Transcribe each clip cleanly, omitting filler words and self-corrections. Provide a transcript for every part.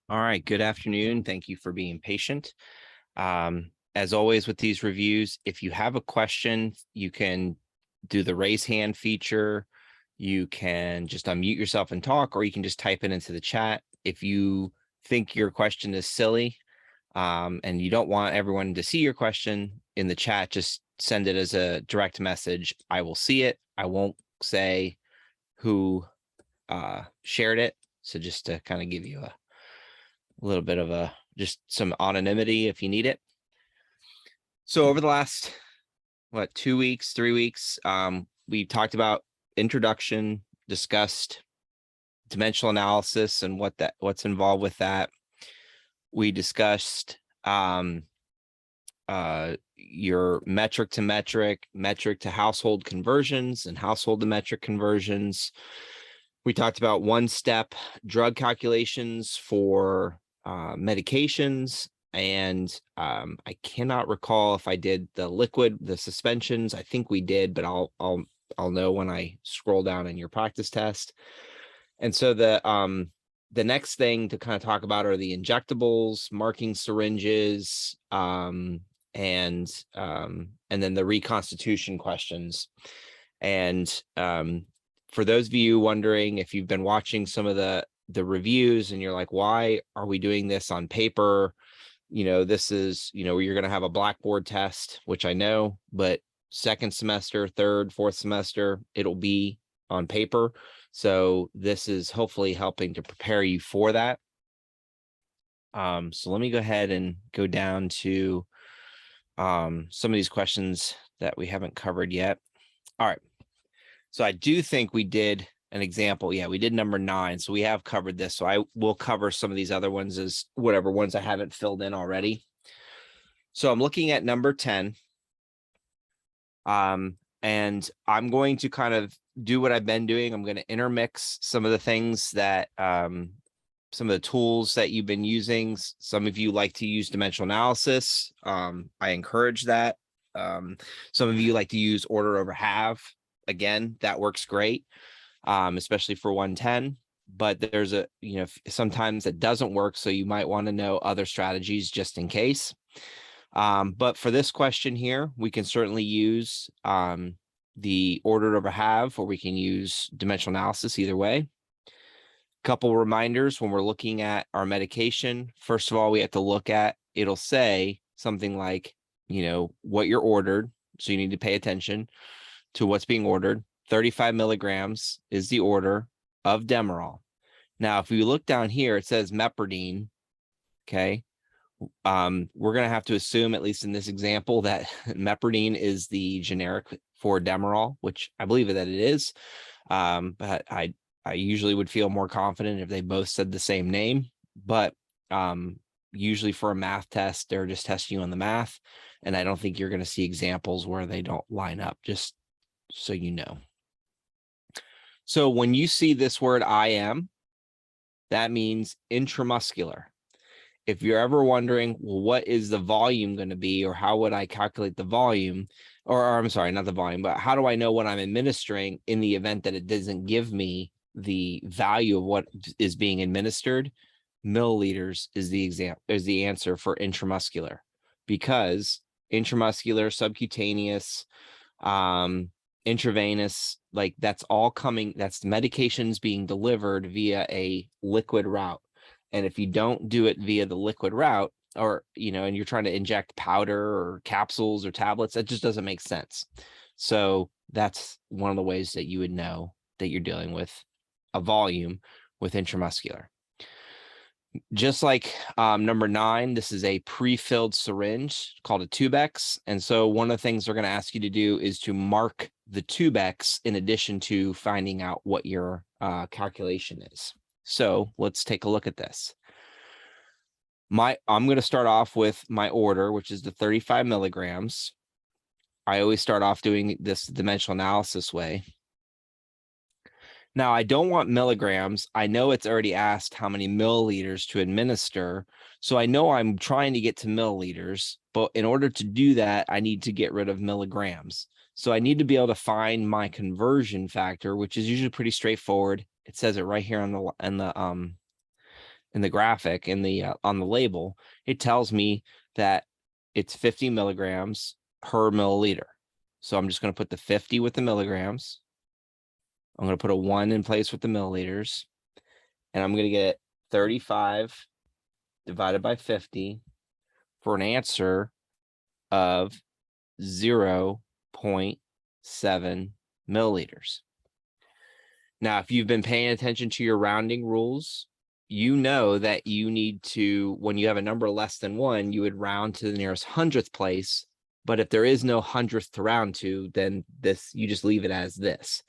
All right, good afternoon. Thank you for being patient. As always with these reviews, if you have a question, you can do the raise hand feature. You can just unmute yourself and talk, or you can just type it into the chat. If you think your question is silly, and you don't want everyone to see your question in the chat, just send it as a direct message. I will see it. I won't say who shared it. So just to kind of give you a little bit of just some anonymity if you need it. So over the last, 2 weeks, 3 weeks, we talked about introduction, discussed dimensional analysis and what's involved with that. We discussed your metric to metric, metric to household conversions, and household to metric conversions. We talked about one-step drug calculations for medications, and I cannot recall if I did the suspensions. I think we did, but I'll know when I scroll down in your practice test. And so the next thing to kind of talk about are the injectables, marking syringes, and then the reconstitution questions. And for those of you wondering, if you've been watching some of the reviews and you're like, why are we doing this on paper? This is, you're going to have a Blackboard test, which I know, but second semester, third, fourth semester, it'll be on paper. So this is hopefully helping to prepare you for that. So let me go ahead and go down to some of these questions that we haven't covered yet. All right. So I do think we did an example. Yeah, we did number 9. So we have covered this. So I will cover some of these other ones as whatever ones I haven't filled in already. So I'm looking at number 10. And I'm going to kind of do what I've been doing. I'm going to intermix some of the things that, some of the tools that you've been using. Some of you like to use dimensional analysis. I encourage that. Some of you like to use order over half. Again, that works great, especially for 110. But there's sometimes it doesn't work. So you might want to know other strategies just in case. But for this question here, we can certainly use the ordered over half, or we can use dimensional analysis either way. Couple reminders when we're looking at our medication. First of all, we have to look at, it'll say something like, what you're ordered. So you need to pay attention to what's being ordered. 35 milligrams is the order of Demerol. Now, if we look down here, it says mepridine. Okay. We're going to have to assume, at least in this example, that mepridine is the generic for Demerol, which I believe that it is. But I usually would feel more confident if they both said the same name. But usually for a math test, they're just testing you on the math. And I don't think you're going to see examples where they don't line up, just so you know. So when you see this word IM, that means intramuscular. If you're ever wondering, well, what is the volume going to be, or how would I calculate the volume, or I'm sorry, not the volume, but how do I know what I'm administering in the event that it doesn't give me the value of what is being administered? Milliliters is the answer for intramuscular, because intramuscular, subcutaneous, intravenous, like that's all coming, that's medications being delivered via a liquid route. And if you don't do it via the liquid route, or, and you're trying to inject powder or capsules or tablets, that just doesn't make sense. So that's one of the ways that you would know that you're dealing with a volume with intramuscular. Just like number 9, this is a pre-filled syringe called a Tubex. And so one of the things they're going to ask you to do is to mark the Tubex in addition to finding out what your calculation is. So let's take a look at this. I'm going to start off with my order, which is the 35 milligrams. I always start off doing this dimensional analysis way. Now, I don't want milligrams. I know it's already asked how many milliliters to administer. So I know I'm trying to get to milliliters, but in order to do that, I need to get rid of milligrams. So I need to be able to find my conversion factor, which is usually pretty straightforward. It says it right here on the in the graphic in the on the label, it tells me that it's 50 milligrams per milliliter. So I'm just going to put the 50 with the milligrams. I'm going to put a 1 in place with the milliliters, and I'm going to get 35 divided by 50 for an answer of 0.7 milliliters. Now, if you've been paying attention to your rounding rules, you know that you need to, when you have a number less than 1, you would round to the nearest hundredth place. But if there is no hundredth to round to, then this, you just leave it as this.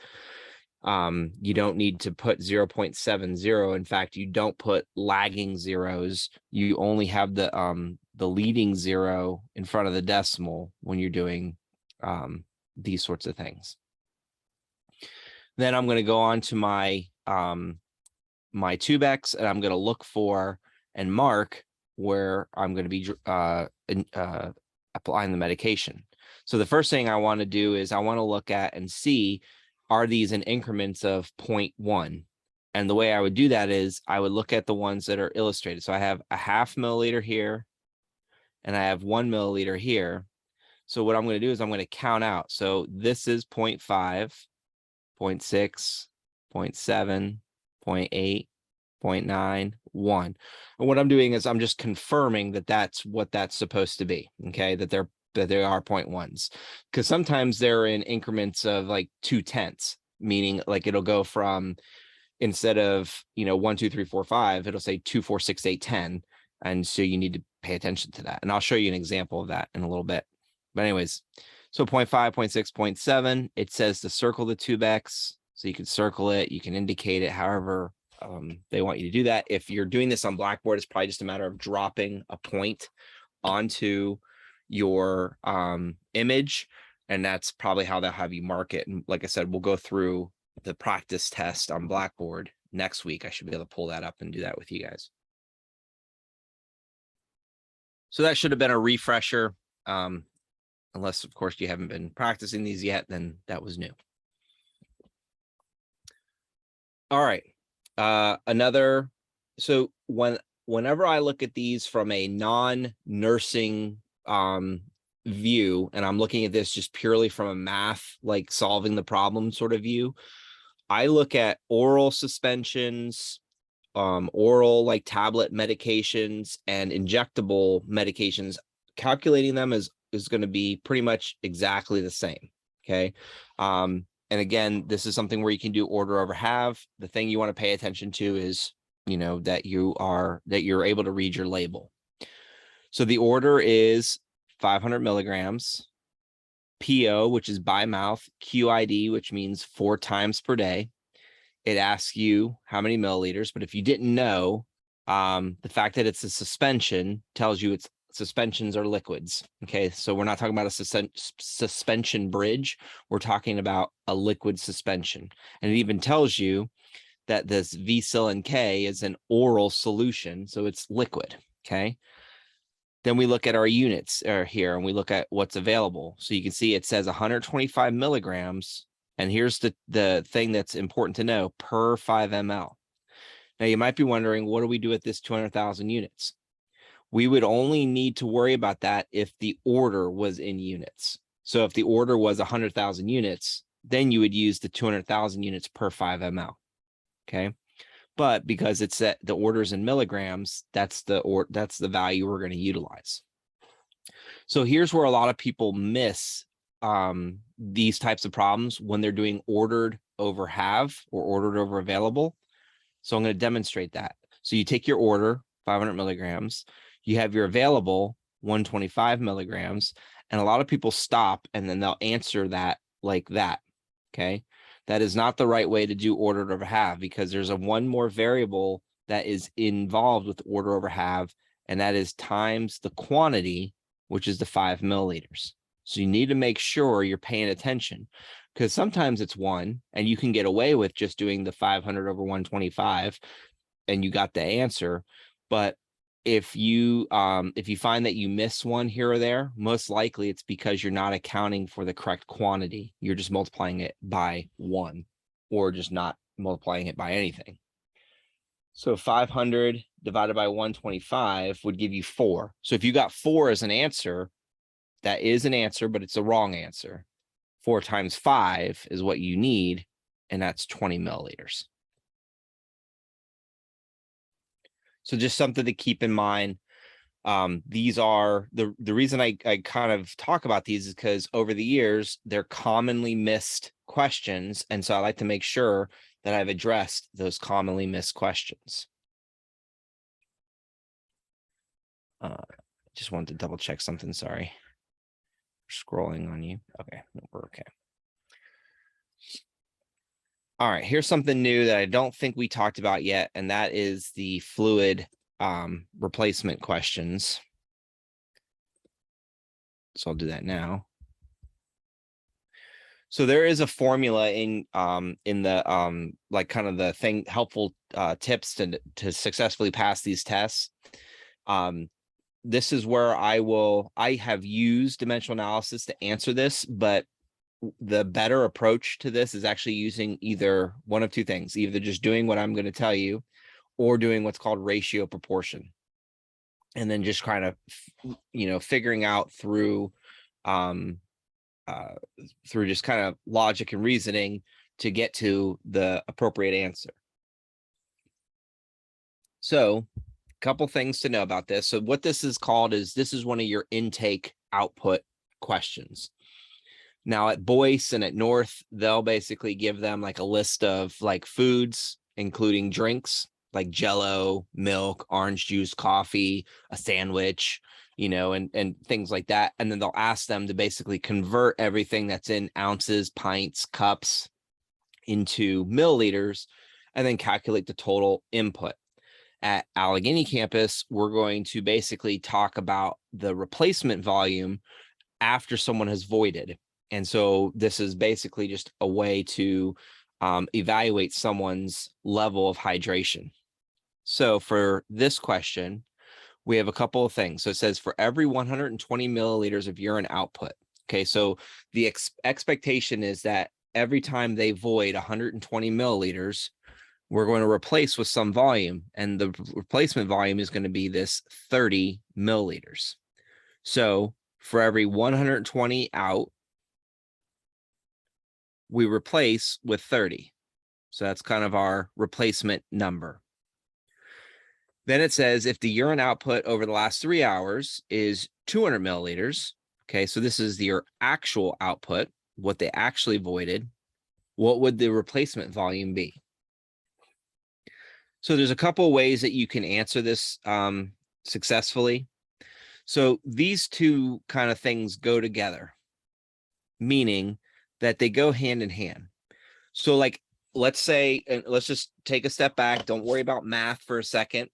You don't need to put 0.70. In fact, you don't put lagging zeros. You only have the leading 0 in front of the decimal when you're doing these sorts of things. Then I'm going to go on to my my TubeX, and I'm going to look for and mark where I'm going to be applying the medication. So the first thing I want to do is I want to look at and see, are these in increments of 0.1? And the way I would do that is I would look at the ones that are illustrated. So I have a 0.5 milliliter here, and I have 1 milliliter here. So what I'm going to do is I'm going to count out. So this is 0.5, 0.6, 0.7, 0.8, 0.9, 1. And what I'm doing is I'm just confirming that that's what that's supposed to be. Okay, that they are 0.1s, because sometimes they're in increments of like 0.2, meaning like it'll go from, instead of 1, 2, 3, 4, 5, it'll say 2, 4, 6, 8, 10. And so you need to pay attention to that. And I'll show you an example of that in a little bit. But anyways, so 0.5, 0.6, 0.7, it says to circle the TubeX. So you can circle it, you can indicate it however they want you to do that. If you're doing this on Blackboard, it's probably just a matter of dropping a point onto your image, and that's probably how they'll have you mark it. And like I said, we'll go through the practice test on Blackboard next week. I should be able to pull that up and do that with you guys. So that should have been a refresher. Unless, of course, you haven't been practicing these yet, then that was new. All right. So whenever I look at these from a non-nursing view, and I'm looking at this just purely from a math, like solving the problem sort of view, I look at oral suspensions, oral like tablet medications, and injectable medications. Calculating them is going to be pretty much exactly the same. Okay. And again, this is something where you can do order over have. The thing you want to pay attention to is, that you're able to read your label. So the order is 500 milligrams, PO, which is by mouth, QID, which means 4 times per day. It asks you how many milliliters, but if you didn't know, the fact that it's a suspension tells you suspensions are liquids. Okay, so we're not talking about a suspension bridge. We're talking about a liquid suspension. And it even tells you that this V-Silin K is an oral solution, so it's liquid. Okay. Then we look at our units here, and we look at what's available. So you can see it says 125 milligrams. And here's the thing that's important to know: per 5 ml. Now you might be wondering, what do we do with this 200,000 units? We would only need to worry about that if the order was in units. So if the order was 100,000 units, then you would use the 200,000 units per 5 ml. Okay. But because it's that the orders in milligrams, that's the value we're going to utilize. So here's where a lot of people miss these types of problems when they're doing ordered over have or ordered over available. So I'm going to demonstrate that. So you take your order, 500 milligrams, you have your available 125 milligrams, and a lot of people stop and then they'll answer that like that. Okay. That is not the right way to do ordered over have, because there's one more variable that is involved with order over have, and that is times the quantity, which is the 5 milliliters. So you need to make sure you're paying attention, because sometimes it's 1 and you can get away with just doing the 500 over 125 and you got the answer. But if you find that you miss one here or there, most likely it's because you're not accounting for the correct quantity. You're just multiplying it by 1, or just not multiplying it by anything. So 500 divided by 125 would give you 4. So if you got 4 as an answer, that is an answer, but it's a wrong answer. 4 times 5 is what you need, and that's 20 milliliters. So just something to keep in mind. These are the reason I kind of talk about these is because over the years, they're commonly missed questions. And so I like to make sure that I've addressed those commonly missed questions. Just wanted to double check something. Sorry. Scrolling on you. Okay, we're okay. All right, here's something new that I don't think we talked about yet, and that is the fluid replacement questions. So I'll do that now. So there is a formula in the like kind of the thing, helpful tips to successfully pass these tests. This is where I have used dimensional analysis to answer this, but the better approach to this is actually using either one of two things, either just doing what I'm going to tell you or doing what's called ratio proportion. And then just kind of, figuring out through just kind of logic and reasoning to get to the appropriate answer. So a couple things to know about this. So what this is called is this is one of your intake output questions. Now at Boyce and at North, they'll basically give them like a list of like foods, including drinks like Jello, milk, orange juice, coffee, a sandwich, and things like that. And then they'll ask them to basically convert everything that's in ounces, pints, cups into milliliters, and then calculate the total input. At Allegheny campus, we're going to basically talk about the replacement volume after someone has voided. And so this is basically just a way to evaluate someone's level of hydration. So for this question, we have a couple of things. So it says for every 120 milliliters of urine output. Okay, so the expectation is that every time they void 120 milliliters, we're going to replace with some volume. And the replacement volume is going to be this 30 milliliters. So for every 120 out, we replace with 30. So that's kind of our replacement number. Then it says if the urine output over the last 3 hours is 200 milliliters, okay, so this is your actual output, what they actually voided, what would the replacement volume be? So there's a couple of ways that you can answer this successfully. So these two kind of things go together, meaning that they go hand in hand. So like, let's say, and let's just take a step back. Don't worry about math for a second.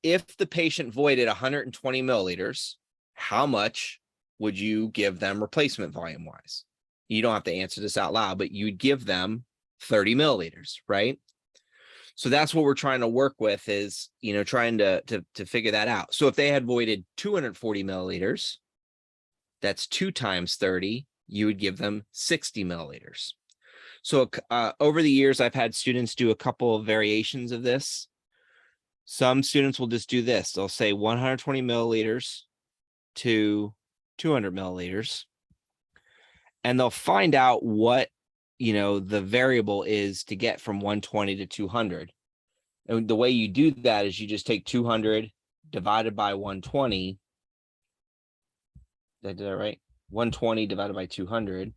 If the patient voided 120 milliliters, how much would you give them replacement volume wise? You don't have to answer this out loud, but you'd give them 30 milliliters, right? So that's what we're trying to work with is, trying to figure that out. So if they had voided 240 milliliters, that's 2 times 30, you would give them 60 milliliters. So over the years, I've had students do a couple of variations of this. Some students will just do this. They'll say 120 milliliters to 200 milliliters, and they'll find out what, the variable is to get from 120 to 200. And the way you do that is you just take 200 divided by 120. Did I do that right? 120 divided by 200.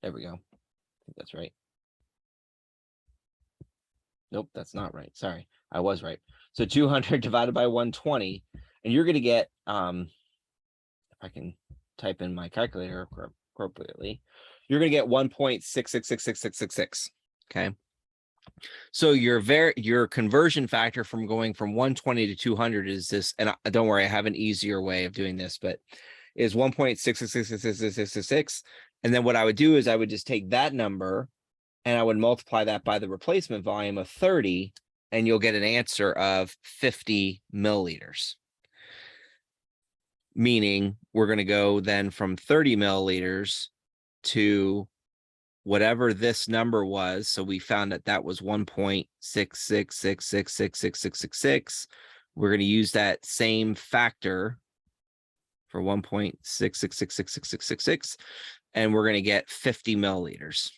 There we go. I think that's right. Nope, that's not right. Sorry, I was right. So 200 divided by 120, and you're going to get, if I can type in my calculator appropriately, you're going to get 1.666666. Okay. So your conversion factor from going from 120 to 200 is this, and don't worry, I have an easier way of doing this, but is 1.666666. And then what I would do is I would just take that number and I would multiply that by the replacement volume of 30, and you'll get an answer of 50 milliliters. Meaning we're going to go then from 30 milliliters to whatever this number was. So we found that that was 1.6666666666. We're going to use that same factor for 1.66666666, and we're going to get 50 milliliters.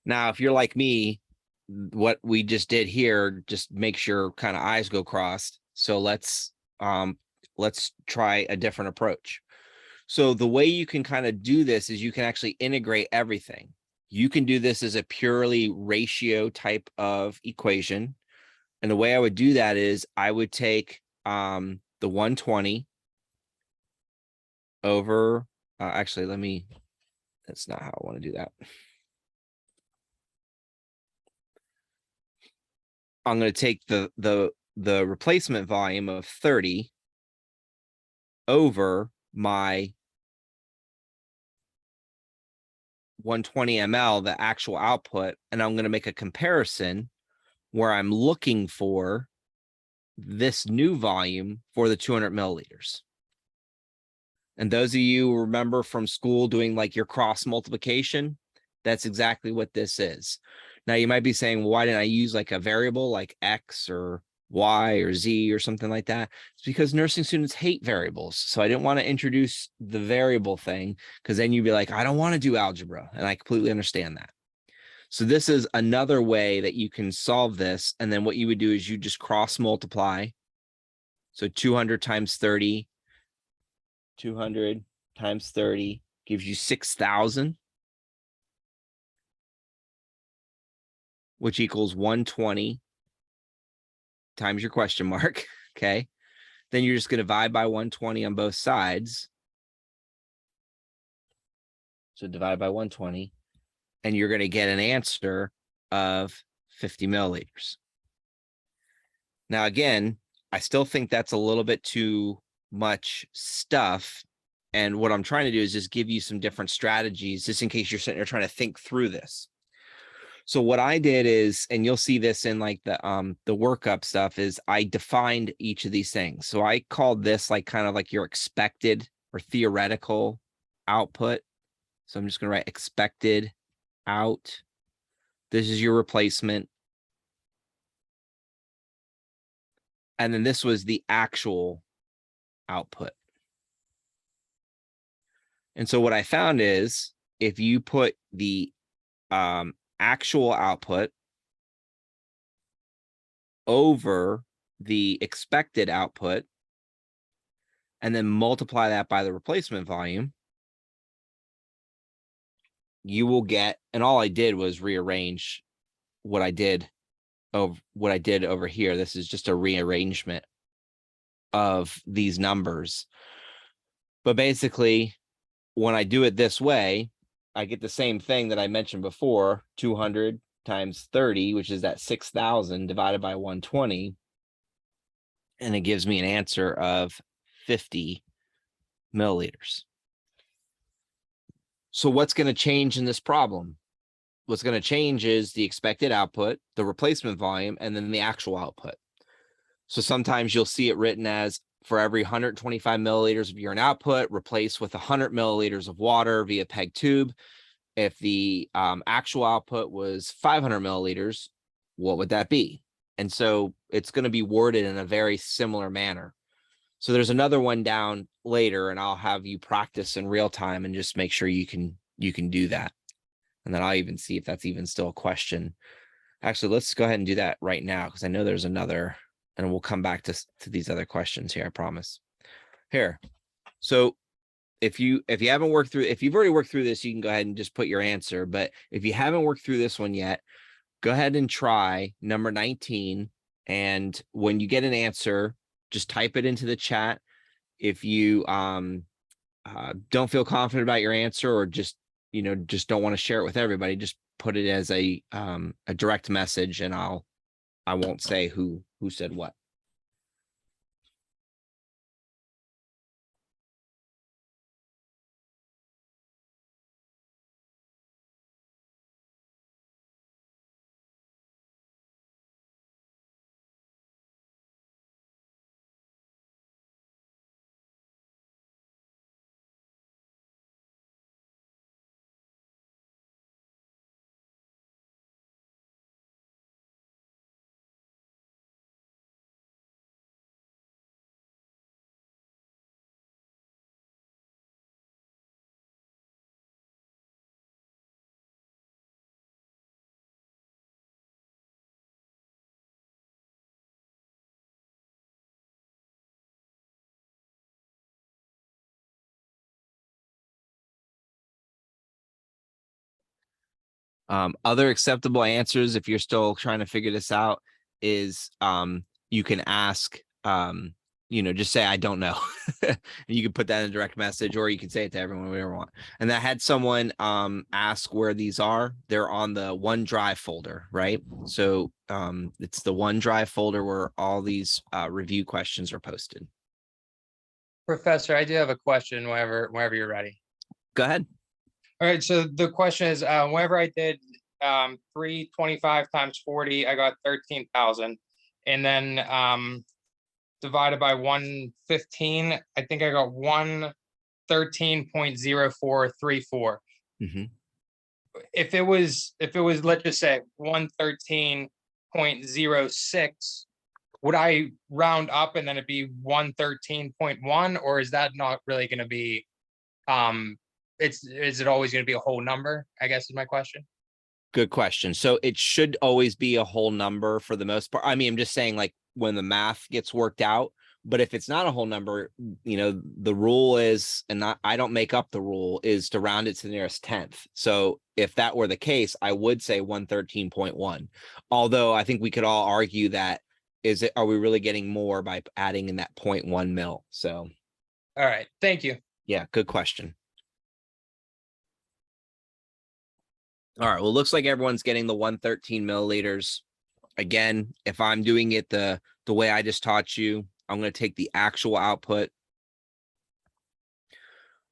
Now, if you're like me, what we just did here just makes your kind of eyes go crossed. So let's try a different approach. So the way you can kind of do this is you can actually integrate everything. You can do this as a purely ratio type of equation. And the way I would do that is I would take the 120 over, actually, that's not how I want to do that. I'm going to take the replacement volume of 30 over my 120 ml, the actual output, and I'm going to make a comparison where I'm looking for this new volume for the 200 milliliters. And those of you who remember from school doing like your cross multiplication, that's exactly what this is. Now you might be saying, well, why didn't I use like a variable like X or Y or Z or something like that? It's because nursing students hate variables. So I didn't want to introduce the variable thing, because then you'd be like, I don't want to do algebra. And I completely understand that. So this is another way that you can solve this. And then what you would do is you just cross multiply. So 200 times 30, 200 times 30 gives you 6,000, which equals 120 times your question mark. Okay. Then you're just going to divide by 120 on both sides. So divide by 120, and you're going to get an answer of 50 milliliters. Now, again, I still think that's a little bit too much stuff. And what I'm trying to do is just give you some different strategies, just in case you're sitting there trying to think through this. So what I did is, and you'll see this in like the workup stuff, is I defined each of these things. So I called this like kind of like your expected or theoretical output. So I'm just going to write expected out. This is your replacement. And then this was the actual output. And so what I found is if you put the actual output over the expected output and then multiply that by the replacement volume, you will get, and all I did was rearrange what I did over here. This is just a rearrangement of these numbers. But basically, when I do it this way, I get the same thing that I mentioned before, 200 times 30, which is that 6,000 divided by 120. And it gives me an answer of 50 milliliters. So what's going to change in this problem? What's going to change is the expected output, the replacement volume, and then the actual output. So sometimes you'll see it written as for every 125 milliliters of urine output, replace with 100 milliliters of water via PEG tube. If the actual output was 500 milliliters, what would that be? And so it's going to be worded in a very similar manner. So there's another one down later, and I'll have you practice in real time and just make sure you can do that. And then I'll even see if that's even still a question. Actually, let's go ahead and do that right now, because I know there's another, and we'll come back to these other questions here, I promise. Here. So if you haven't worked through, if you've already worked through this, you can go ahead and just put your answer. But if you haven't worked through this one yet, go ahead and try number 19. And when you get an answer, just type it into the chat. If you don't feel confident about your answer, or just don't want to share it with everybody, just put it as a direct message, and I won't say who said what. Other acceptable answers, if you're still trying to figure this out, is you can ask, just say, I don't know. And you can put that in a direct message, or you can say it to everyone, whatever you want. And I had someone ask where these are. They're on the OneDrive folder, right? So it's the OneDrive folder where all these review questions are posted. Professor, I do have a question whenever you're ready. Go ahead. All right, so the question is, whenever I did 325 times 40, I got 13,000. And then divided by 115, I think I got 113.0434. Mm-hmm. If it was, let's just say 113.06, would I round up and then it'd be 113.1, or is that not really going to be, is it always going to be a whole number, I guess is my question. Good question. So it should always be a whole number for the most part. I mean, I'm just saying, like, when the math gets worked out, but if it's not a whole number, the rule is, and I don't make up the rule, is to round it to the nearest 10th. So if that were the case, I would say 113.1. Although I think we could all argue that, are we really getting more by adding in that 0.1 mil? So. All right. Thank you. Yeah, good question. All right. Well, it looks like everyone's getting the 113 milliliters. Again, if I'm doing it the way I just taught you, I'm going to take the actual output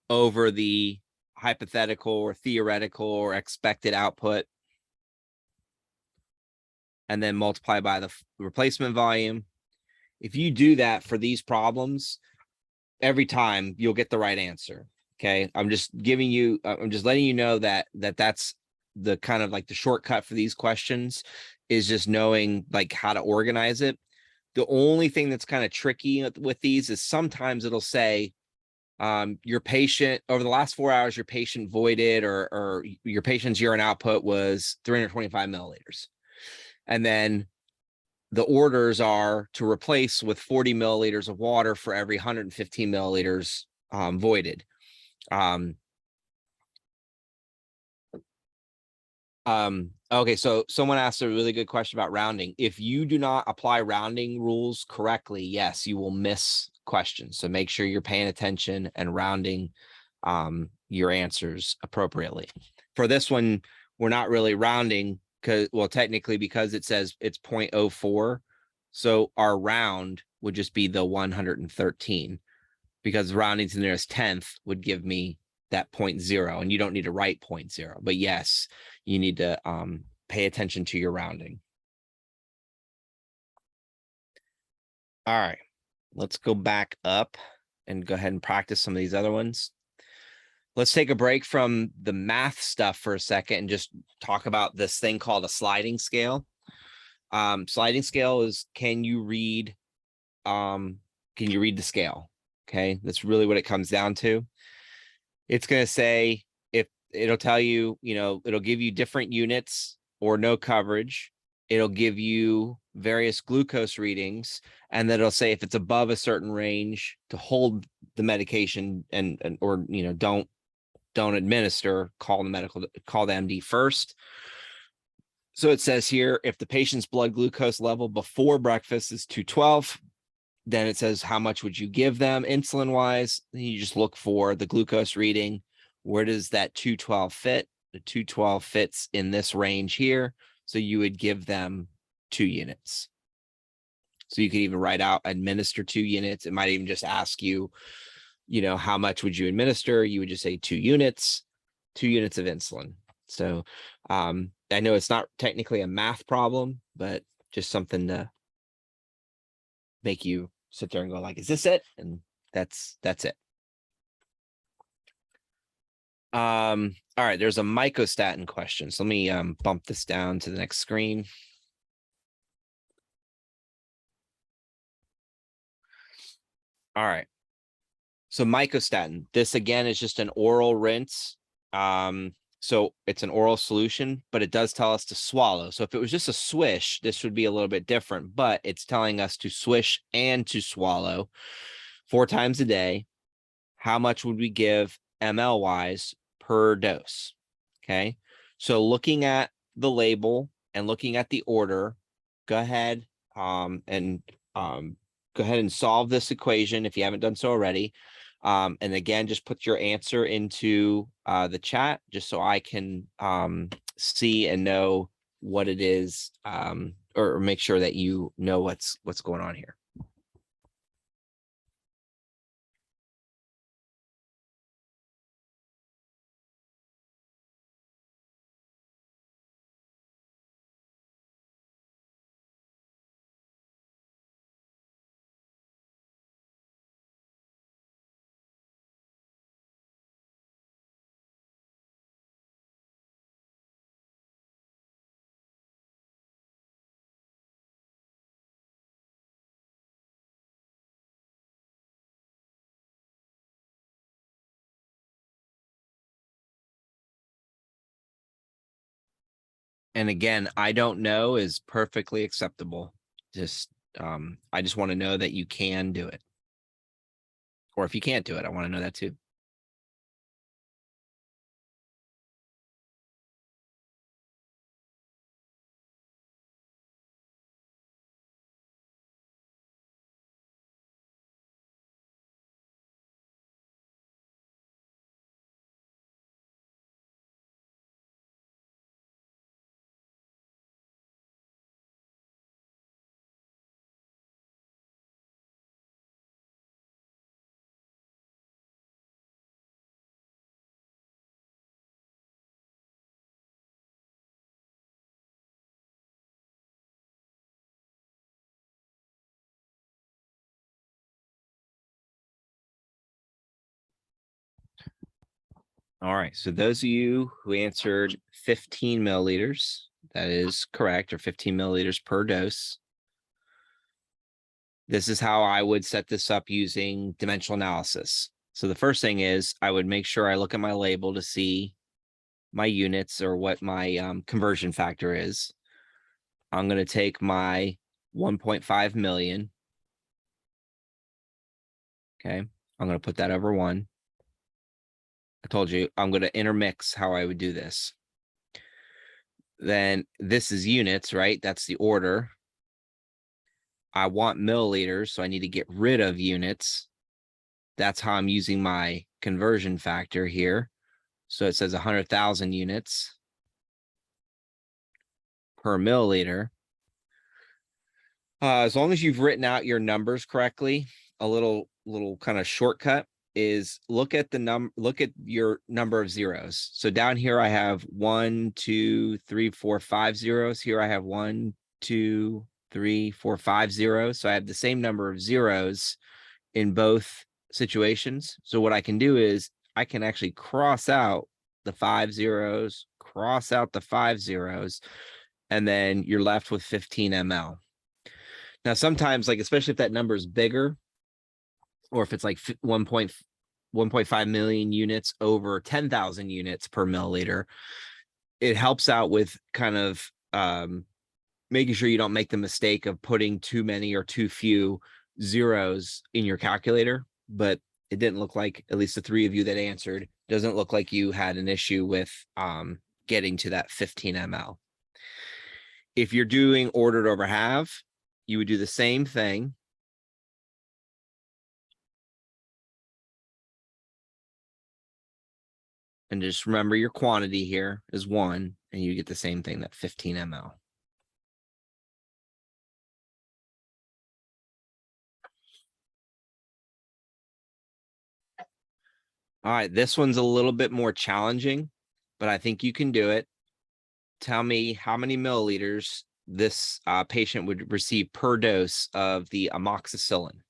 over the hypothetical or theoretical or expected output, and then multiply by the replacement volume. If you do that for these problems, every time you'll get the right answer. Okay. I'm just letting you know that that's the kind of like the shortcut for these questions, is just knowing like how to organize it. The only thing that's kind of tricky with these is sometimes it'll say your patient, over the last 4 hours, your patient voided, or your patient's urine output was 325 milliliters. And then the orders are to replace with 40 milliliters of water for every 115 milliliters voided. Okay, so someone asked a really good question about rounding. If you do not apply rounding rules correctly, yes, you will miss questions. So make sure you're paying attention and rounding your answers appropriately. For this one, we're not really rounding technically because it says it's 0.04. So our round would just be the 113, because rounding to the nearest 10th would give me that 0.0, and you don't need to write 0.0. But yes, you need to pay attention to your rounding. All right, let's go back up and go ahead and practice some of these other ones. Let's take a break from the math stuff for a second and just talk about this thing called a sliding scale. Sliding scale is, can you read the scale? Okay, that's really what it comes down to. It's going to say, if it'll tell you, it'll give you different units or no coverage. It'll give you various glucose readings, and then it'll say if it's above a certain range to hold the medication or don't administer, call the MD first. So it says here, if the patient's blood glucose level before breakfast is 212, then it says, how much would you give them insulin wise? You just look for the glucose reading. Where does that 212 fit? The 212 fits in this range here. So you would give them 2 units. So you could even write out administer 2 units. It might even just ask you, how much would you administer? You would just say 2 units, 2 units of insulin. So I know it's not technically a math problem, but just something to make you sit there and go like, is this it? And that's it. All right, there's a mycostatin question. So let me bump this down to the next screen. All right. So mycostatin, this again is just an oral rinse. So it's an oral solution, but it does tell us to swallow. So if it was just a swish, this would be a little bit different, but it's telling us to swish and to swallow 4 times a day. How much would we give ml wise per dose? Okay. So looking at the label and looking at the order, go ahead and go ahead and solve this equation if you haven't done so already. And again, just put your answer into the chat just so I can see and know what it is, or make sure that you know what's going on here. And again, I don't know is perfectly acceptable. Just I just want to know that you can do it. Or if you can't do it, I want to know that too. All right, so those of you who answered 15 milliliters, that is correct, or 15 milliliters per dose. This is how I would set this up using dimensional analysis. So the first thing is I would make sure I look at my label to see my units or what my conversion factor is. I'm going to take my 1.5 million. Okay, I'm going to put that over 1. I told you I'm going to intermix how I would do this. Then this is units, right? That's the order. I want milliliters, so I need to get rid of units. That's how I'm using my conversion factor here. So it says 100,000 units per milliliter. As long as you've written out your numbers correctly, a little kind of shortcut is look at your number of zeros. So down here I have 1, 2, 3, 4, 5 zeros. Here I have 1, 2, 3, 4, 5 zeros. So I have the same number of zeros in both situations. So what I can do is I can actually cross out the 5 zeros, cross out the 5 zeros, and then you're left with 15 ml. Now, sometimes, like, especially if that number is bigger, or if it's like 1.5 million units over 10,000 units per milliliter, it helps out with kind of making sure you don't make the mistake of putting too many or too few zeros in your calculator. But it didn't look like, at least the 3 of you that answered, doesn't look like you had an issue with getting to that 15 ml. If you're doing ordered over half, you would do the same thing. And just remember your quantity here is 1, and you get the same thing, that 15 ml. All right, this one's a little bit more challenging, but I think you can do it. Tell me how many milliliters this patient would receive per dose of the amoxicillin.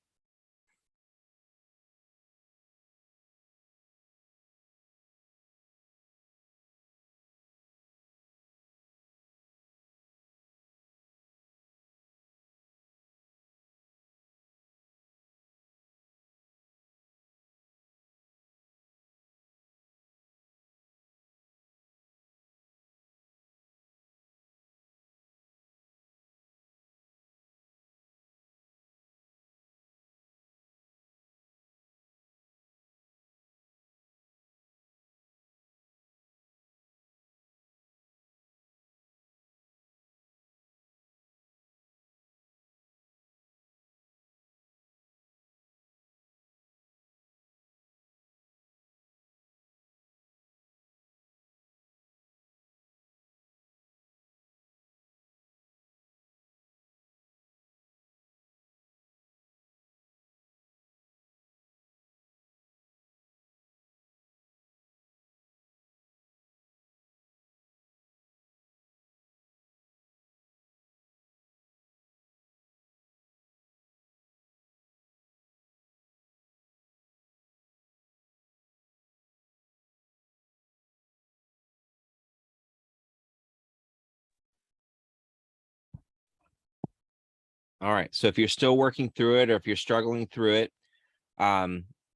All right. So if you're still working through it, or if you're struggling through it,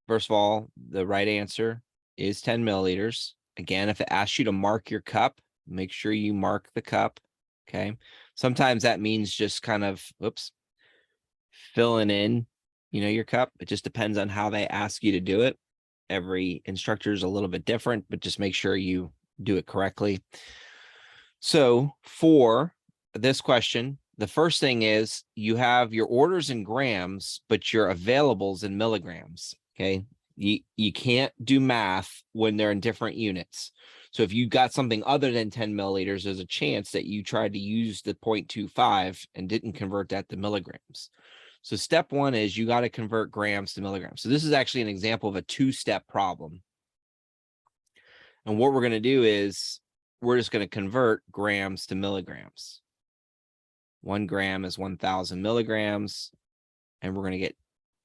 first of all, the right answer is 10 milliliters. Again, if it asks you to mark your cup, make sure you mark the cup. Okay. Sometimes that means just kind of, filling in, your cup. It just depends on how they ask you to do it. Every instructor is a little bit different, but just make sure you do it correctly. So for this question, the first thing is you have your orders in grams, but your availables in milligrams. Okay. You can't do math when they're in different units. So if you got something other than 10 milliliters, there's a chance that you tried to use the 0.25 and didn't convert that to milligrams. So step one is you got to convert grams to milligrams. So this is actually an example of a two-step problem. And what we're going to do is we're just going to convert grams to milligrams. 1 gram is 1,000 milligrams, and we're going to get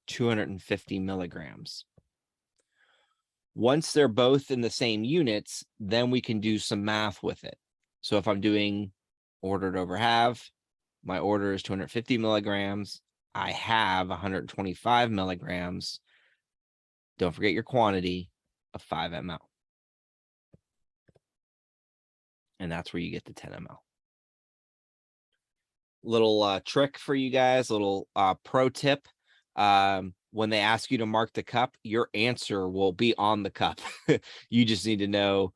250 milligrams. Once they're both in the same units, then we can do some math with it. So if I'm doing ordered over half, my order is 250 milligrams. I have 125 milligrams. Don't forget your quantity of 5 ml. And that's where you get the 10 ml. Little trick for you guys, little pro tip. When they ask you to mark the cup, your answer will be on the cup. You just need to know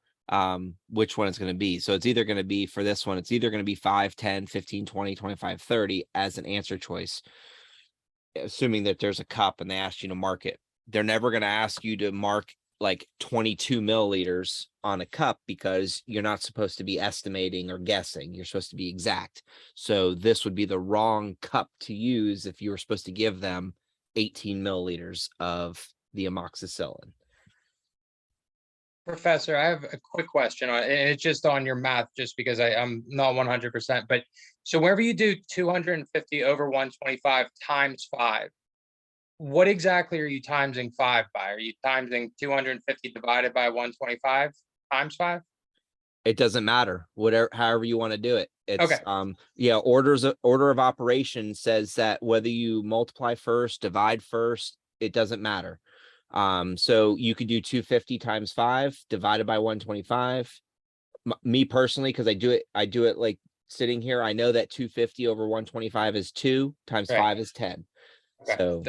which one it's going to be. So it's either going to be, for this one, it's either going to be 5, 10, 15, 20, 25, 30 as an answer choice, assuming that there's a cup and they ask you to mark it. They're never going to ask you to mark like 22 milliliters on a cup, because you're not supposed to be estimating or guessing. You're supposed to be exact. So this would be the wrong cup to use if you were supposed to give them 18 milliliters of the amoxicillin. Professor, I have a quick question, and it's just on your math, just because I'm not 100%. But so wherever you do 250 over 125 times 5, what exactly are you timesing 5 by? Are you timesing 250 divided by 125 times 5? It doesn't matter, however you want to do it. It's Okay. yeah, order of operation says that whether you multiply first, divide first, it doesn't matter. So you could do 250 times 5 divided by 125. Me personally, because I do it like sitting here, I know that 250 over 125 is 2 times Right. 5 is 10. Okay. So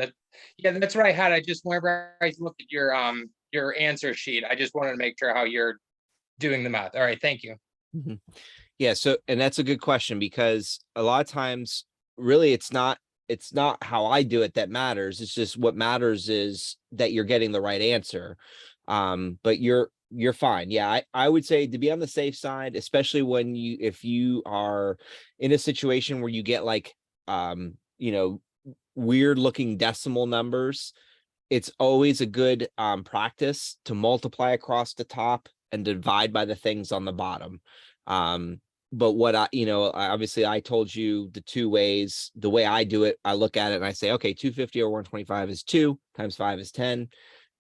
That's what I had. I just, whenever I look at your answer sheet, I just wanted to make sure how you're doing the math. All right, thank you. yeah, so, and that's a good question, because a lot of times really it's not how I do it that matters. It's just what matters is that you're getting the right answer. But you're fine. Yeah, I would say to be on the safe side, especially when if you are in a situation where you get like weird looking decimal numbers, it's always a good practice to multiply across the top and divide by the things on the bottom. But what obviously I told you the two ways. The way I do it, I look at it and I say, okay, 250 over 125 is 2 times 5 is 10.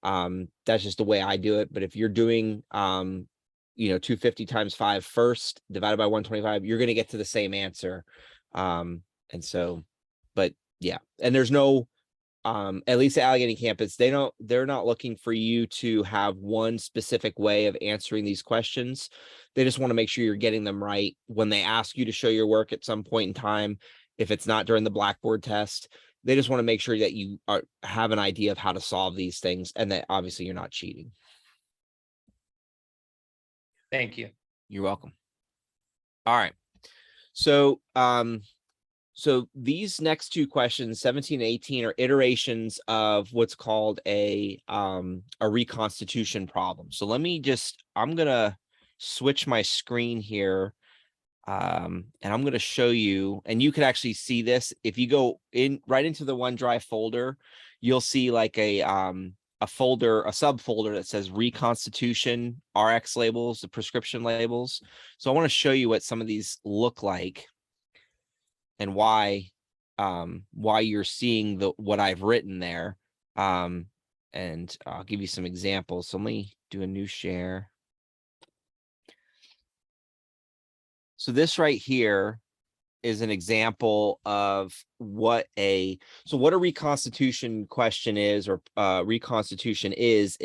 That's just the way I do it. But if you're doing 250 times 5 first divided by 125, you're going to get to the same answer. And so, but yeah, and there's no at least at Allegheny campus, they're not looking for you to have one specific way of answering these questions. They just want to make sure you're getting them right when they ask you to show your work at some point in time. If it's not during the Blackboard test, they just want to make sure that you have an idea of how to solve these things, and that obviously you're not cheating. Thank you. You're welcome. All right. So, so these next two questions, 17 and 18, are iterations of what's called a reconstitution problem. So I'm going to switch my screen here. And I'm going to show you, and you could actually see this. If you go right into the OneDrive folder, you'll see like a subfolder that says reconstitution RX labels, the prescription labels. So I want to show you what some of these look like, and why you're seeing what I've written there. And I'll give you some examples. So let me do a new share. So this right here is an example of what a reconstitution question is, or reconstitution is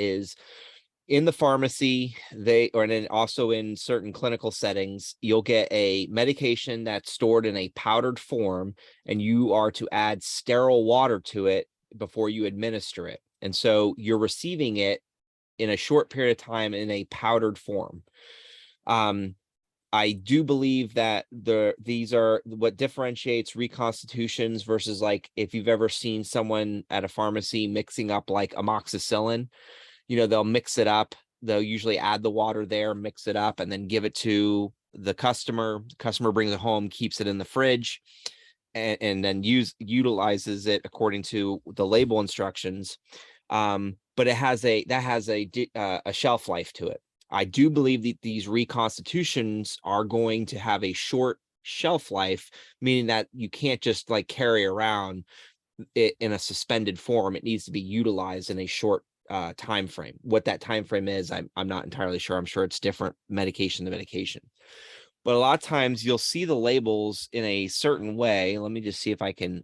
in the pharmacy, and then also in certain clinical settings, you'll get a medication that's stored in a powdered form, and you are to add sterile water to it before you administer it. And so you're receiving it in a short period of time in a powdered form. I do believe that these are what differentiates reconstitutions versus, like, if you've ever seen someone at a pharmacy mixing up like amoxicillin, they'll mix it up. They'll usually add the water there, mix it up, and then give it to the customer. The customer brings it home, keeps it in the fridge, and then utilizes it according to the label instructions. But that has a shelf life to it. I do believe that these reconstitutions are going to have a short shelf life, meaning that you can't just like carry around it in a suspended form. It needs to be utilized in a short time frame. What that time frame is, I'm not entirely sure. I'm sure it's different medication to medication. But a lot of times you'll see the labels in a certain way. Let me just see if I can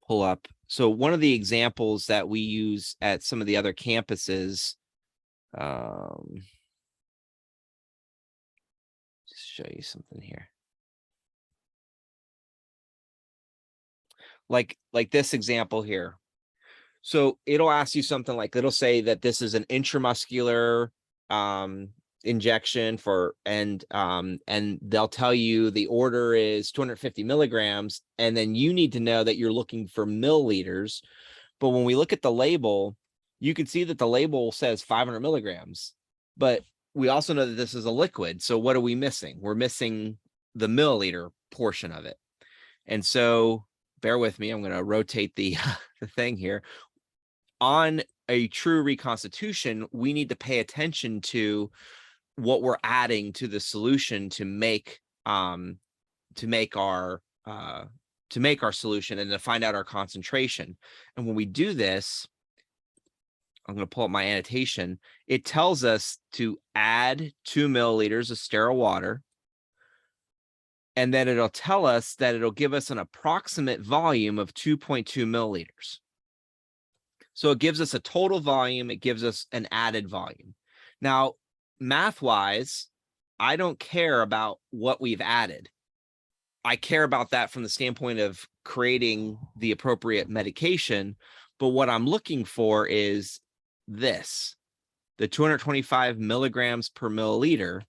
pull up. So one of the examples that we use at some of the other campuses, just show you something here. Like this example here. So it'll ask you something like, it'll say that this is an intramuscular injection and they'll tell you the order is 250 milligrams, and then you need to know that you're looking for milliliters. But when we look at the label, you can see that the label says 500 milligrams, but we also know that this is a liquid. So what are we missing? We're missing the milliliter portion of it. And so bear with me, I'm going to rotate the thing here. On a true reconstitution, we need to pay attention to what we're adding to the solution to make our solution, and to find out our concentration. And when we do this, I'm going to pull up my annotation. It tells us to add 2 milliliters of sterile water, and then it'll tell us that it'll give us an approximate volume of 2.2 milliliters. So it gives us a total volume. It gives us an added volume. Now, math-wise, I don't care about what we've added. I care about that from the standpoint of creating the appropriate medication. But what I'm looking for is this, the 225 milligrams per milliliter.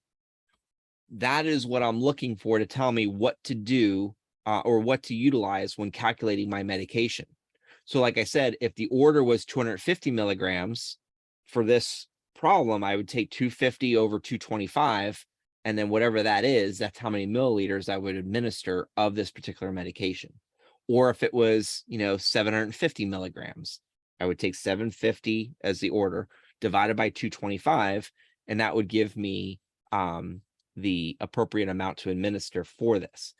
That is what I'm looking for to tell me what to do or what to utilize when calculating my medication. So like I said, if the order was 250 milligrams for this problem, I would take 250 over 225, and then whatever that is, that's how many milliliters I would administer of this particular medication. Or if it was, 750 milligrams, I would take 750 as the order divided by 225, and that would give me the appropriate amount to administer for this.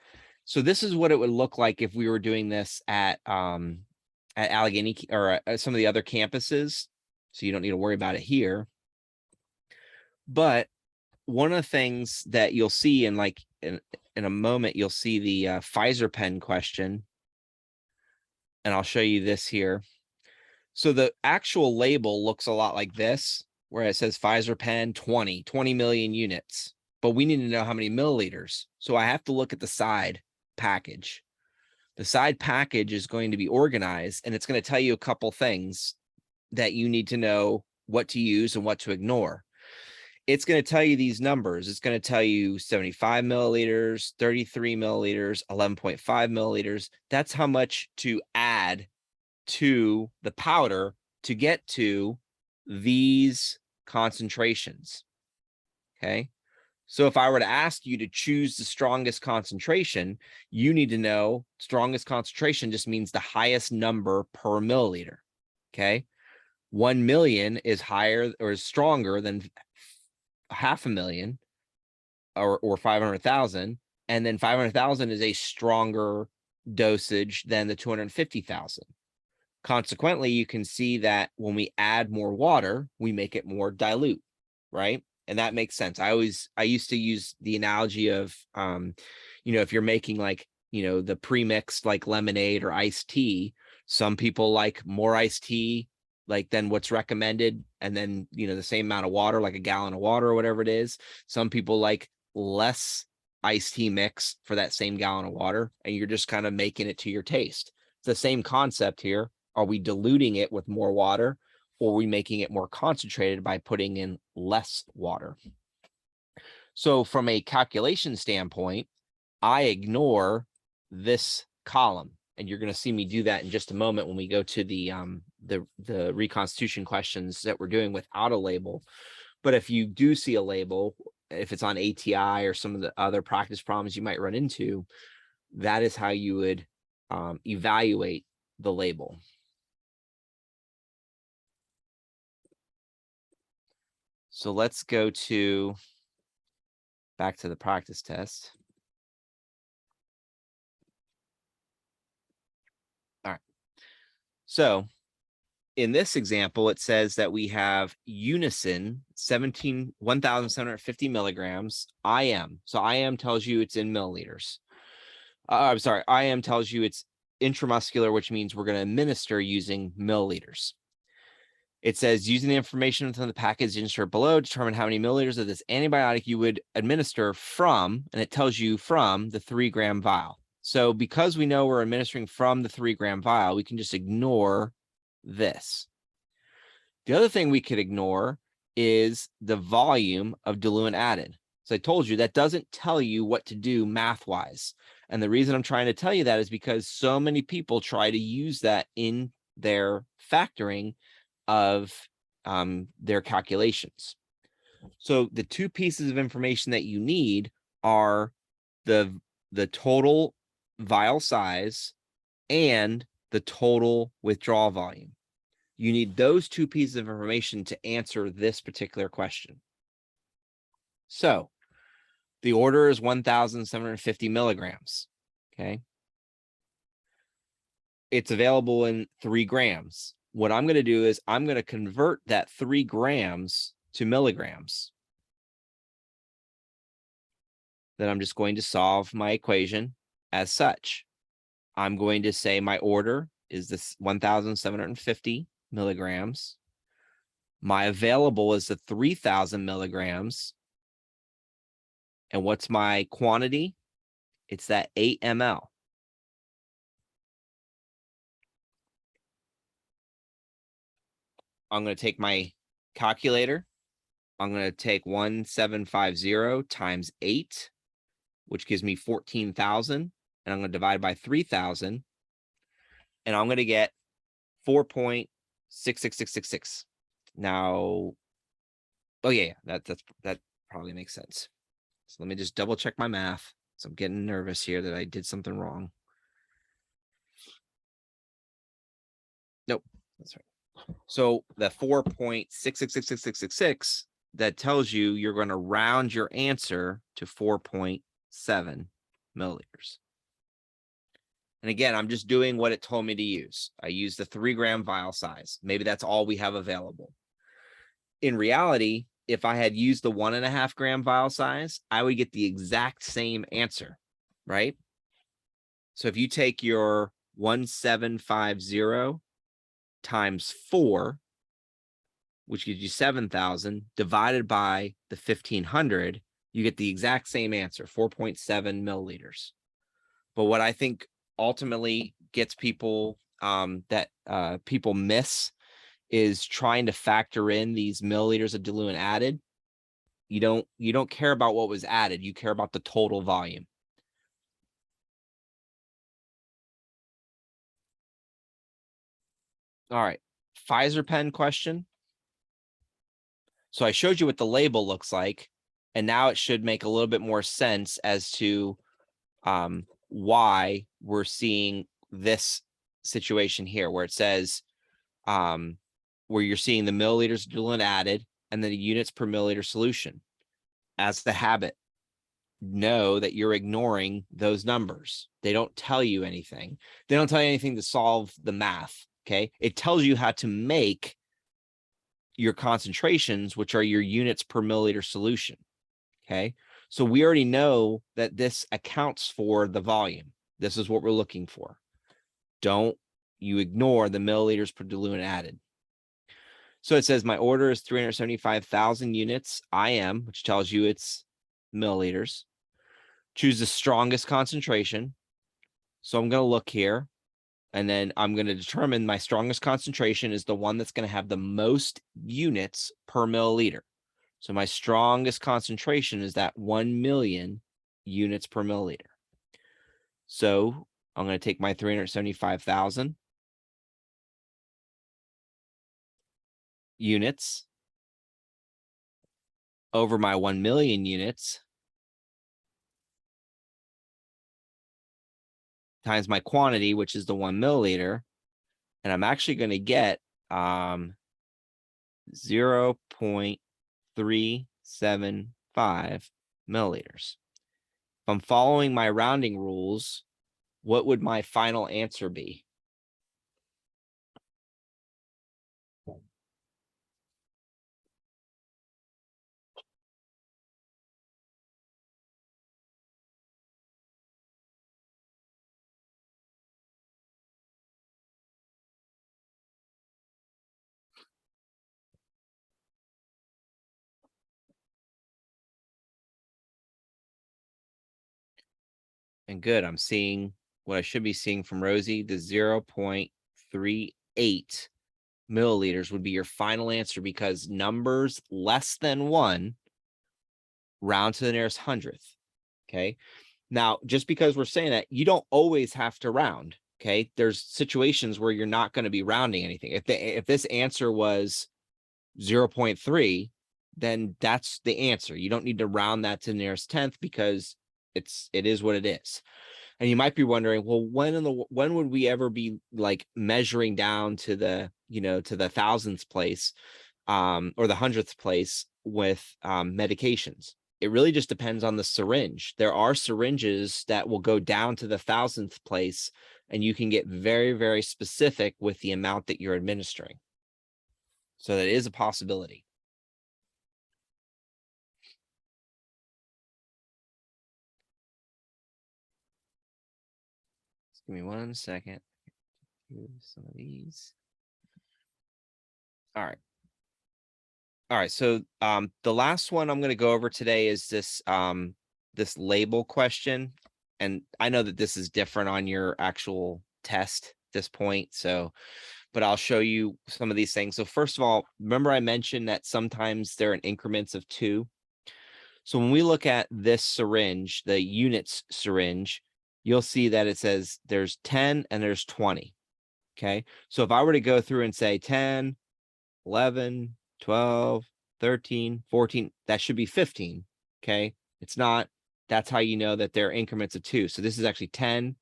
So this is what it would look like if we were doing this at Allegheny or some of the other campuses. So you don't need to worry about it here. But one of the things that you'll see in a moment, you'll see the Pfizer pen question. And I'll show you this here. So the actual label looks a lot like this, where it says Pfizer pen 20 million units. But we need to know how many milliliters. So I have to look at the side package. The side package is going to be organized, and it's going to tell you a couple things that you need to know what to use and what to ignore. It's going to tell you these numbers. It's going to tell you 75 milliliters, 33 milliliters, 11.5 milliliters. That's how much to add to the powder to get to these concentrations. Okay. So if I were to ask you to choose the strongest concentration, you need to know strongest concentration just means the highest number per milliliter. Okay. 1 million is higher or is stronger than 500,000 or 500,000. And then 500,000 is a stronger dosage than the 250,000. Consequently, you can see that when we add more water, we make it more dilute, right? And that makes sense. I used to use the analogy of, if you're making like, the pre-mixed like lemonade or iced tea, some people like more iced tea, like than what's recommended. And then, the same amount of water, like a gallon of water or whatever it is. Some people like less iced tea mix for that same gallon of water. And you're just kind of making it to your taste. It's the same concept here. Are we diluting it with more water, or are we making it more concentrated by putting in less water? So from a calculation standpoint, I ignore this column, and you're going to see me do that in just a moment when we go to the reconstitution questions that we're doing without a label. But if you do see a label, if it's on ATI or some of the other practice problems you might run into, that is how you would evaluate the label. So let's go back to the practice test. All right. So in this example, it says that we have unison 1,750 milligrams IM. So IM tells you it's in milliliters. I'm sorry, IM tells you it's intramuscular, which means we're going to administer using milliliters. It says using the information within the package insert below, determine how many milliliters of this antibiotic you would administer from, and it tells you from the 3-gram vial. So because we know we're administering from the 3-gram vial, we can just ignore this. The other thing we could ignore is the volume of diluent added. So I told you that doesn't tell you what to do math-wise. And the reason I'm trying to tell you that is because so many people try to use that in their factoring of their calculations. So the two pieces of information that you need are the total vial size and the total withdrawal volume. You need those two pieces of information to answer this particular question. So the order is 1,750 milligrams. Okay. It's available in 3 grams. What I'm going to do is I'm going to convert that 3 grams to milligrams. Then I'm just going to solve my equation as such. I'm going to say my order is this 1,750 milligrams. My available is the 3,000 milligrams. And what's my quantity? It's that 8 ml. I'm going to take my calculator. I'm going to take 1,750 times 8, which gives me 14,000. And I'm going to divide by 3,000. And I'm going to get 4.66666. Now, oh yeah, that probably makes sense. So let me just double check my math. So I'm getting nervous here that I did something wrong. Nope, that's right. So the 4.6666666, that tells you you're going to round your answer to 4.7 milliliters. And again, I'm just doing what it told me to use. I use the 3-gram vial size. Maybe that's all we have available. In reality, if I had used the 1.5 gram vial size, I would get the exact same answer, right? So if you take your 1,750 times 4, which gives you 7,000, divided by the 1,500, you get the exact same answer, 4.7 milliliters. But what I think ultimately gets people people miss is trying to factor in these milliliters of diluent added. You don't care about what was added. You care about the total volume. All right, Pfizer pen question. So I showed you what the label looks like, and now it should make a little bit more sense as to why we're seeing this situation here, where it says where you're seeing the milliliters of diluent added and then the units per milliliter solution. As the habit, know that you're ignoring those numbers. They don't tell you anything. They don't tell you anything to solve the math. Okay. It tells you how to make your concentrations, which are your units per milliliter solution. Okay. So we already know that this accounts for the volume. This is what we're looking for. Don't you ignore the milliliters per diluent added. So it says my order is 375,000 units IM, which tells you it's milliliters. Choose the strongest concentration. So I'm going to look here, and then I'm going to determine my strongest concentration is the one that's going to have the most units per milliliter. So my strongest concentration is that 1 million units per milliliter. So I'm going to take my 375,000 units over my 1 million units times my quantity, which is the 1 milliliter. And I'm actually going to get 0.375 milliliters. If I'm following my rounding rules, what would my final answer be? And good, I'm seeing what I should be seeing from Rosie, the 0.38 milliliters would be your final answer, because numbers less than 1 round to the nearest hundredth. Okay. Now, just because we're saying that, you don't always have to round. Okay. There's situations where you're not going to be rounding anything. If this answer was 0.3, then that's the answer. You don't need to round that to the nearest tenth, because it is what it is. And you might be wondering, well, when would we ever be like measuring down to the, to the thousandth place, or the hundredth place with medications? It really just depends on the syringe. There are syringes that will go down to the thousandth place, and you can get very, very specific with the amount that you're administering. So that is a possibility. Just give me 1 second. Here's some of these. All right. All right. So the last one I'm going to go over today is this this label question. And I know that this is different on your actual test at this point. So, but I'll show you some of these things. So first of all, remember I mentioned that sometimes they're in increments of 2. So when we look at this syringe, the units syringe, you'll see that it says there's 10 and there's 20. Okay. So if I were to go through and say 10, 11, 12, 13, 14, that should be 15. Okay. It's not. That's how you know that they're increments of 2. So this is actually 10,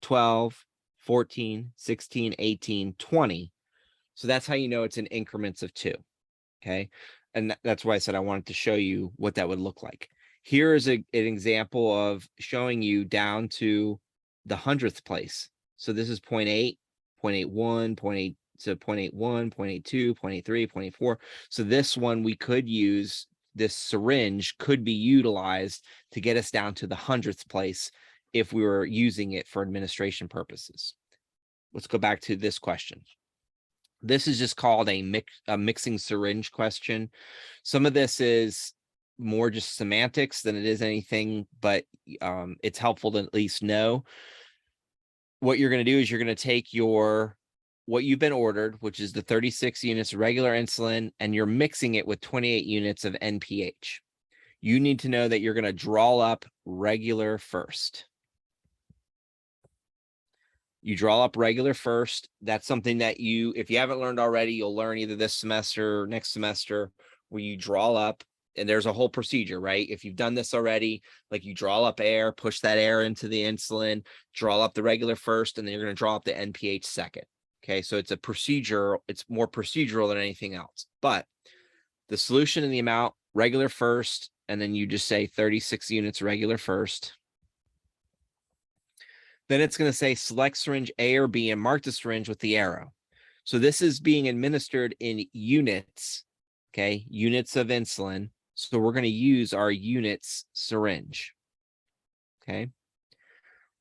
12, 14, 16, 18, 20. So that's how you know it's in increments of 2. Okay. And that's why I said I wanted to show you what that would look like. Here is an example of showing you down to the hundredth place. So this is 0.8, 0.81, 0.8, so 0.81, 0.82, 0.83, 0.84. So this one we could use, this syringe could be utilized to get us down to the hundredth place if we were using it for administration purposes. Let's go back to this question. This is just called a mixing syringe question. Some of this is more just semantics than it is anything, but it's helpful to at least know. What you're going to do is you're going to take what you've been ordered, which is the 36 units of regular insulin, and you're mixing it with 28 units of NPH. You need to know that you're going to draw up regular first. You draw up regular first. That's something that if you haven't learned already, you'll learn either this semester or next semester, where you draw up, and there's a whole procedure, right? If you've done this already, like you draw up air, push that air into the insulin, draw up the regular first, and then you're going to draw up the NPH second. Okay. So it's a procedure. It's more procedural than anything else, but the solution and the amount regular first, and then you just say 36 units regular first. Then it's going to say select syringe A or B and mark the syringe with the arrow. So this is being administered in units, okay, units of insulin. So we're going to use our units syringe, okay.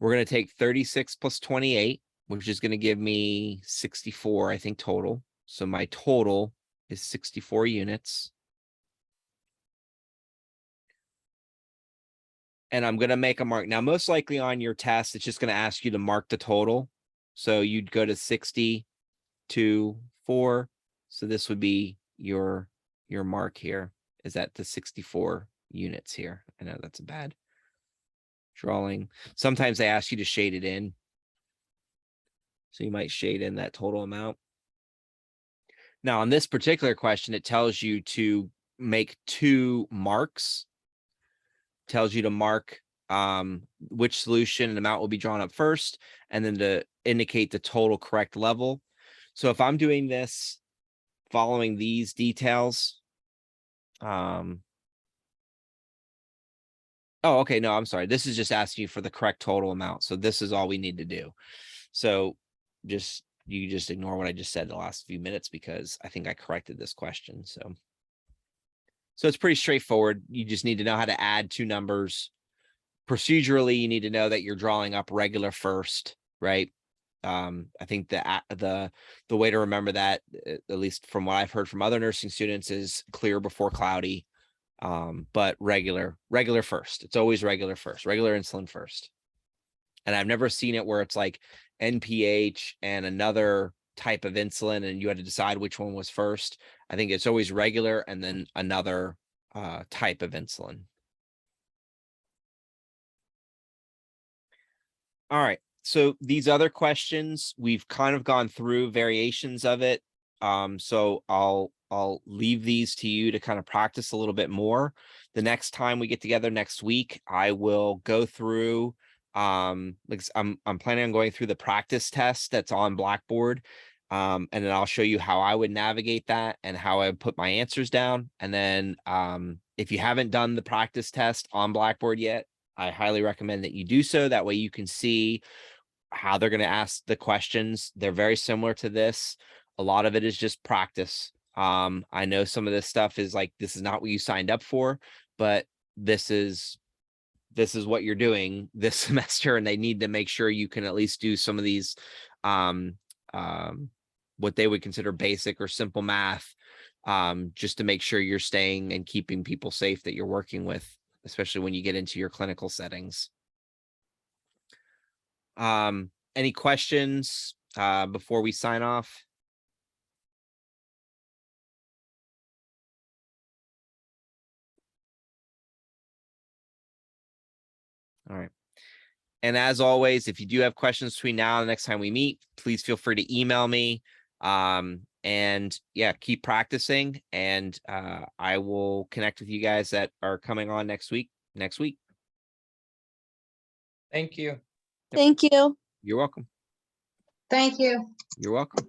We're going to take 36 plus 28, which is going to give me 64, I think, total. So my total is 64 units. And I'm going to make a mark. Now, most likely on your test, it's just going to ask you to mark the total. So you'd go to 60, 2, 4. So this would be your mark here, is at the 64 units here. I know that's a bad drawing. Sometimes they ask you to shade it in. So you might shade in that total amount. Now, on this particular question, it tells you to make 2 marks. Tells you to mark which solution and amount will be drawn up first, and then to indicate the total correct level. So if I'm doing this following these details, oh, okay, no, I'm sorry. This is just asking you for the correct total amount. So this is all we need to do. So you just ignore what I just said the last few minutes, because I think I corrected this question. So it's pretty straightforward. You just need to know how to add 2 numbers. Procedurally, you need to know that you're drawing up regular first, right? I think the way to remember that, at least from what I've heard from other nursing students, is clear before cloudy. But regular first. It's always regular first, regular insulin first. And I've never seen it where it's like NPH and another type of insulin and you had to decide which one was first. I think it's always regular and then another type of insulin. All right. So these other questions, we've kind of gone through variations of it. So I'll leave these to you to kind of practice a little bit more. The next time we get together next week, I will go through like I'm planning on going through the practice test that's on Blackboard. And then I'll show you how I would navigate that and how I would put my answers down. And then if you haven't done the practice test on Blackboard yet, I highly recommend that you do so. That way you can see how they're going to ask the questions. They're very similar to this. A lot of it is just practice. I know some of this stuff is like, this is not what you signed up for, but this is what you're doing this semester, and they need to make sure you can at least do some of these what they would consider basic or simple math, just to make sure you're staying and keeping people safe that you're working with, especially when you get into your clinical settings. Any questions before we sign off? All right. And as always, if you do have questions between now and the next time we meet, please feel free to email me. And yeah, keep practicing, and I will connect with you guys that are coming on next week. Thank you. Thank you. You're welcome. Thank you. You're welcome.